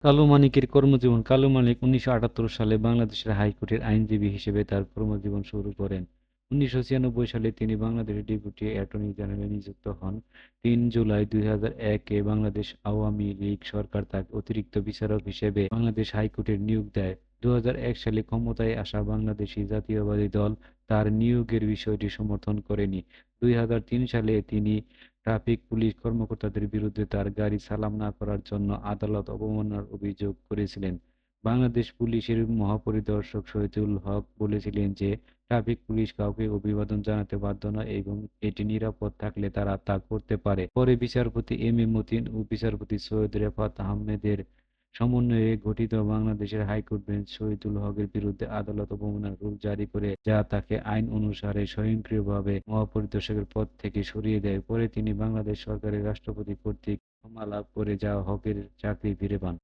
কালু মানিকের কর্মজীবন। কালু মানিক ১৯৭৮ সালে বাংলাদেশের হাইকোর্টের আইনজীবী হিসেবে তার কর্মজীবন শুরু করেন। ১৯৯৬ সালে তিনি বাংলাদেশের ডেপুটি অ্যাটর্নি জেনারেল নিযুক্ত হন। ৩ জুলাই ২০০১-এ বাংলাদেশ আওয়ামী লীগ সরকার তাকে অতিরিক্ত বিচারক হিসেবে বাংলাদেশ হাইকোর্টে নিয়োগ দেয়। ২০০১ সালে ক্ষমতায় আসা বাংলাদেশি জাতীয়তাবাদী দল তার নিয়োগের বিষয়টি সমর্থন করেনি। ২০০৩ সালে তিনি ট্রাফিক পুলিশ কর্মকর্তাদের বিরুদ্ধে তার গাড়ি চালান না করার জন্য আদালত অবমাননার অভিযোগ করেছিলেন। বাংলাদেশ পুলিশের মহাপরিদর্শক শহীদুল হক বলেছিলেন যে, ট্রাফিক পুলিশ কাউকে অভিবাদন জানাতে বাধ্য নয় এবং এটি নিরাপদ থাকলে তারা তা করতে পারে। পরে বিচারপতি এম এ মতিন ও বিচারপতি সৈয়দ রেফাত আহমেদের সমন্বয়ে গঠিত বাংলাদেশের হাইকোর্ট বেঞ্চ শহীদুল হকের বিরুদ্ধে আদালত অবমাননার রুল জারি করে, যা তাকে আইন অনুসারে স্বয়ংক্রিয়ভাবে মহাপরিদর্শকের পদ থেকে সরিয়ে দেয়। পরে তিনি বাংলাদেশ সরকারের রাষ্ট্রপতি কর্তৃক ক্ষমা লাভ করে যা হকের চাকরি ফিরে পান।